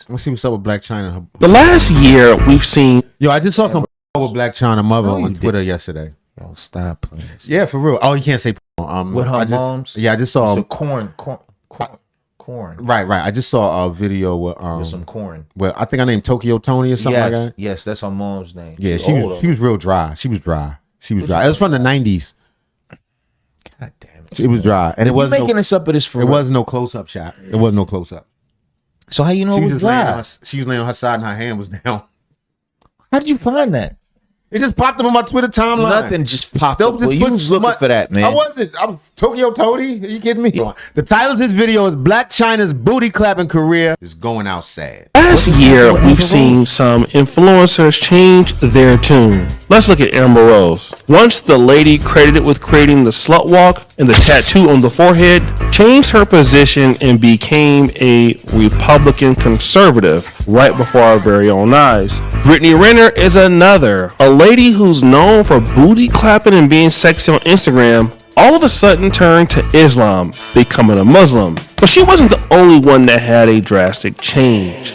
Let's see what's up with Blac Chyna. The last year we've seen. Yo, I just saw some with Blac Chyna mother on Twitter yesterday. Yo, stop playing. Yeah, for real. Oh, you can't say with her moms. Yeah, I just saw corn. Right. I just saw a video with some corn. Well, I think I named Tokyo Tony or something like that. Yes, that's her mom's name. Yeah, she was real dry. She was dry. It was from the 90s. God damn it. It was dry, and it wasn't making this up. It is for. It was no close up shot. It was no close up. So how you know it was dry? She was laying on her side, and her hand was down. How did you find that? It just popped up on my Twitter timeline. Nothing just popped up. Well, you was looking for that, man. I wasn't. I was Tokyo Tony. Are you kidding me? The title of this video is Blac Chyna's booty clapping career is going out sad. Last year, we've seen some influencers change their tune. Let's look at Amber Rose. Once the lady credited with creating the slut walk and the tattoo on the forehead, changed her position and became a Republican conservative right before our very own eyes. Brittany Renner is another. A lady who's known for booty clapping and being sexy on Instagram all of a sudden turned to Islam, becoming a Muslim. But she wasn't the only one that had a drastic change.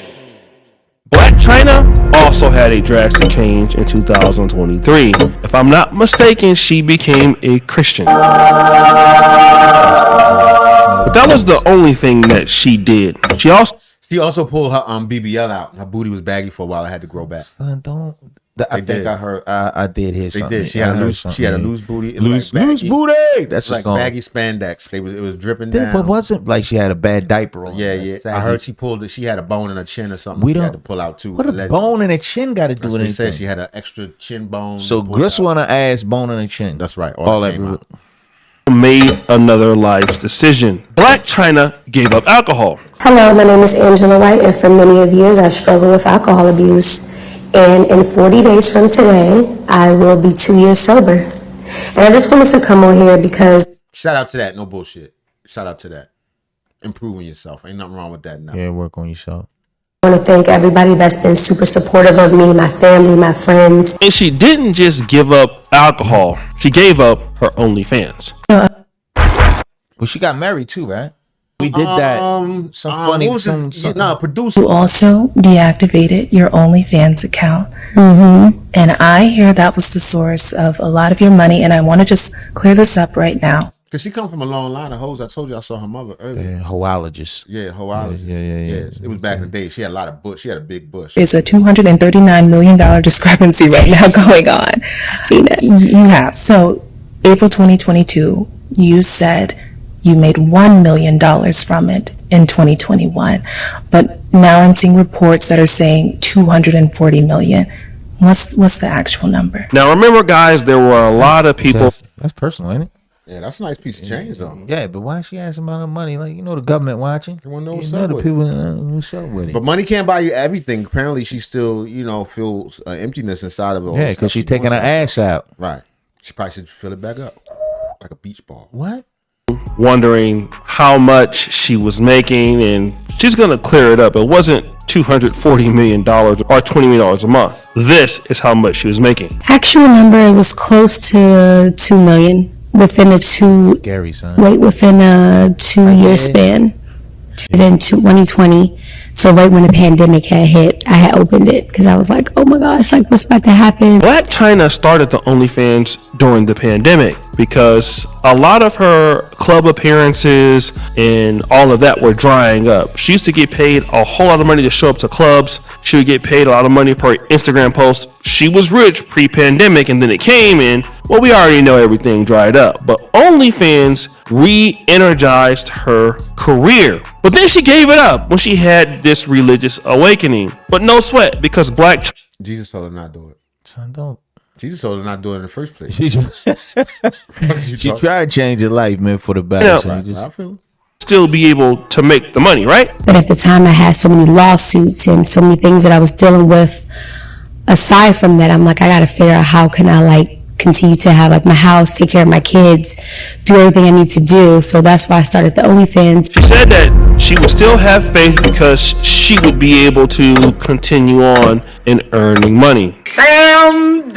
Blac Chyna also had a drastic change in 2023. If I'm not mistaken, she became a Christian. But that was the only thing that she did. She also pulled her BBL out. Her booty was baggy for a while. I had to grow back. Son, don't. I think I heard. I did hear something. They did. She had a loose booty. Loose booty. That's like baggy spandex. It was dripping down. But wasn't like she had a bad diaper on. Yeah. I heard she pulled it. She had a bone in her chin or something. She had to pull out too. What a bone in her chin got to do with anything? They said she had an extra chin bone. So gristle on her ass, bone in her chin. That's right. All made another life's decision. Blac Chyna gave up alcohol. Hello, my name is Angela White, and for many of years I struggled with alcohol abuse. And in 40 days from today, I will be 2 years sober. And I just wanted to come on here because... Shout out to that. No bullshit. Shout out to that. Improving yourself. Ain't nothing wrong with that now. Yeah, work on yourself. I want to thank everybody that's been super supportive of me, my family, my friends. And she didn't just give up alcohol. She gave up her OnlyFans. Well, she got married too, right? We did that. Producer. You also deactivated your OnlyFans account. And I hear that was the source of a lot of your money. And I want to just clear this up right now. Because she comes from a long line of hoes. I told you I saw her mother earlier. Yeah, hoologist. Yeah, hoologist. Yeah. It was back in the day. She had a lot of bush. She had a big bush. It's a $239 million discrepancy right now going on. I've seen it. You have. So April 2022, you said you made $1 million from it in 2021. But now I'm seeing reports that are saying $240 million. What's the actual number? Now remember, guys, there were a lot of people. That's personal, ain't it? Yeah, that's a nice piece of change, though. Yeah, but why is she asking about her money? Like, the government watching. They want to know what's up with what's up with it. But money can't buy you everything. Apparently, she still, feels emptiness inside of her. Yeah, because she's taking her ass out. Right. She probably should fill it back up like a beach ball. What? Wondering how much she was making, and she's gonna clear it up. It wasn't $240 million or $20 million a month. This is how much she was making. Actual number was close to 2 million within a within a 2 year span. In 2020. So right when the pandemic had hit, I had opened it because I was like, oh my gosh, like what's about to happen? Blac Chyna started the OnlyFans during the pandemic because a lot of her club appearances and all of that were drying up. She used to get paid a whole lot of money to show up to clubs. She would get paid a lot of money per Instagram post. She was rich pre-pandemic, and then it came in. Well, we already know everything dried up, but OnlyFans re-energized her career. But then she gave it up when she had this religious awakening. But no sweat, because Jesus told her not to do it. Son, don't. Jesus told her not to do it in the first place. She tried to change her life, man, for the better. I feel it. Still be able to make the money, right? But at the time I had so many lawsuits and so many things that I was dealing with. Aside from that, I'm like, I gotta figure out how can I continue to have my house, take care of my kids, do everything I need to do. So that's why I started the OnlyFans. She said that she would still have faith because she would be able to continue on in earning money. Damn!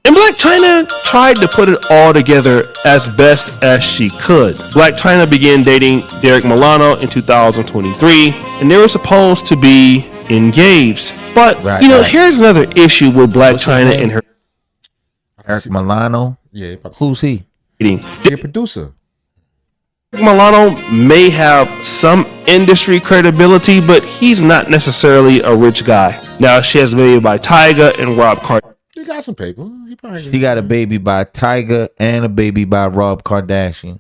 And Blac Chyna tried to put it all together as best as she could. Blac Chyna began dating Derek Milano in 2023, and they were supposed to be engaged. But, here's another issue with Blac Chyna and her Eric Milano. Yeah, Who's he? dating. your producer. Milano may have some industry credibility, but he's not necessarily a rich guy. Now, she has a baby by Tyga and Rob Kardashian. He got some paper. She got a baby by Tyga and a baby by Rob Kardashian.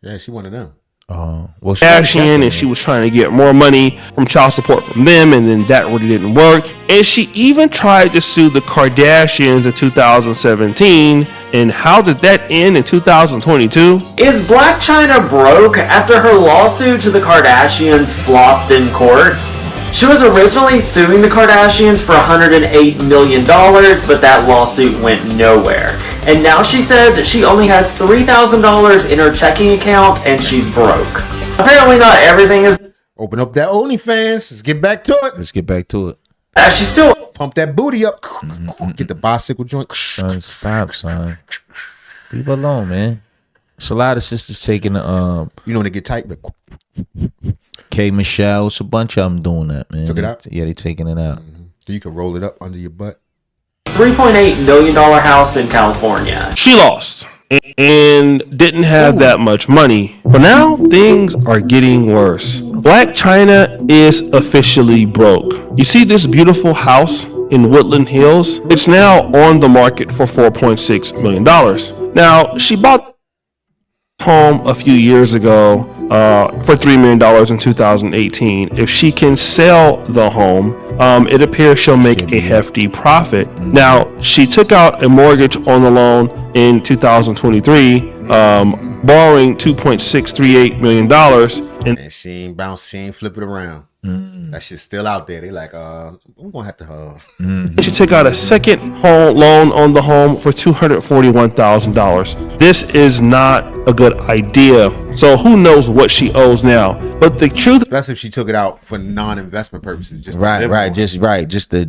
Yeah, she one of them. Well, And she was trying to get more money from child support from them, and then that really didn't work. And she even tried to sue the Kardashians in 2017. And how did that end in 2022? Is Blac Chyna broke after her lawsuit to the Kardashians flopped in court? She was originally suing the Kardashians for $108 million, but that lawsuit went nowhere. And now she says she only has $3,000 in her checking account and she's broke. Apparently not everything is... Open up that OnlyFans. Let's get back to it. She's still... Pump that booty up. Get the bicycle joint. Son, stop, son. Leave her alone, man. It's a lot of sisters taking the... when they get tight, but... K. Michelle, it's a bunch of them doing that, man. Took it out? Yeah, they taking it out. So you can roll it up under your butt. $3.8 million house in California. She lost and didn't have that much money. But now things are getting worse. Blac Chyna is officially broke. You see this beautiful house in Woodland Hills? It's now on the market for $4.6 million. Now, she bought home a few years ago for $3 million in 2018. If she can sell the home, it appears she'll make a hefty profit. Now, she took out a mortgage on the loan in 2023, borrowing $2.638 million. And she ain't bounce, she ain't flip it around. That shit's still out there. They like, we're gonna have to. She took out a second home loan on the home for $241,000. This is not a good idea. So who knows what she owes now? But the truth, that's if she took it out for non-investment purposes. Just just the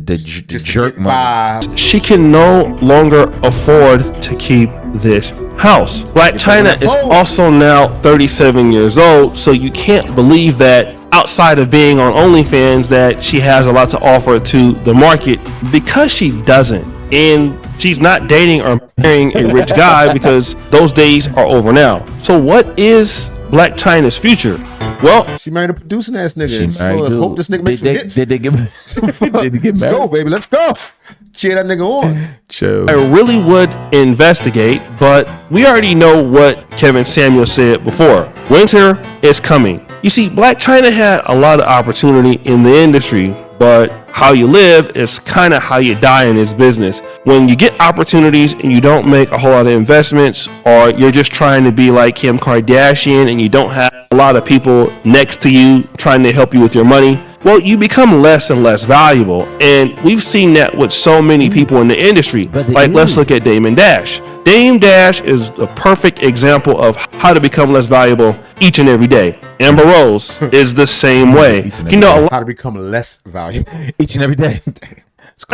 jerk money. she can no longer afford to keep this house. Blac Chyna is also now 37 years old, so you can't believe that outside of being on OnlyFans that she has a lot to offer to the market, because she doesn't. And she's not dating or marrying a rich guy because those days are over now. So what is Blac Chyna's future? Well, she married a producing ass nigga. Hope this nigga makes some hits. Did they get married? Let's go, baby. Let's go. Cheer that nigga on. Chill. I really would investigate, but we already know what Kevin Samuel said before. Winter is coming. You see, Blac Chyna had a lot of opportunity in the industry, but how you live is kind of how you die in this business. When you get opportunities and you don't make a whole lot of investments, or you're just trying to be like Kim Kardashian and you don't have a lot of people next to you trying to help you with your money, well, you become less and less valuable. And we've seen that with so many people in the industry. Like, let's look at Dame Dash. Dame Dash is a perfect example of how to become less valuable each and every day. Amber Rose is the same way. You know, how to become less valuable each and every day.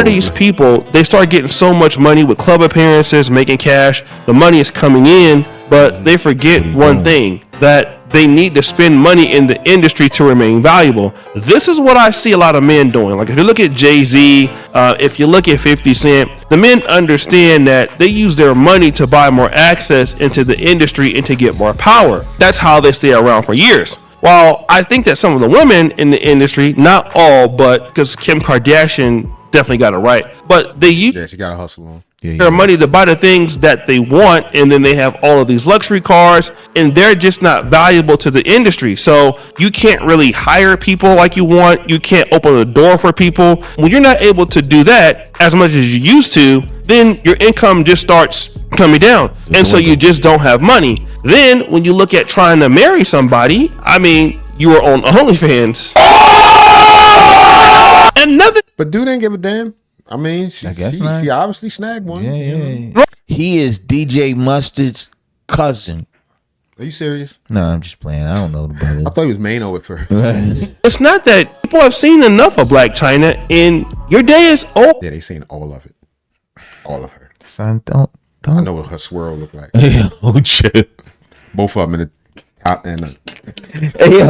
These people, they start getting so much money with club appearances, making cash. The money is coming in, but they forget one thing, that they need to spend money in the industry to remain valuable. This is what I see a lot of men doing. Like if you look at Jay-Z, if you look at 50 Cent, the men understand that they use their money to buy more access into the industry and to get more power. That's how they stay around for years. While I think that some of the women in the industry, not all, but because Kim Kardashian definitely got it right, but they use she got a hustle on their money to buy the things that they want, and then they have all of these luxury cars, and they're just not valuable to the industry. So you can't really hire people like you want. You can't open the door for people. When you're not able to do that as much as you used to, then your income just starts coming down, and so you just don't have money. Then when you look at trying to marry somebody, I mean, you are on OnlyFans. But dude didn't give a damn. I mean, she obviously snagged one. Yeah. He is DJ Mustard's cousin. Are you serious? No, I'm just playing. I don't know the brother. I thought he was Mano at first. It's not that people have seen enough of Blac Chyna, and your day is over. Yeah, they seen all of it. All of her. Son, don't. I know what her swirl look like. Oh, shit. Both of them in the top and Hey, yo,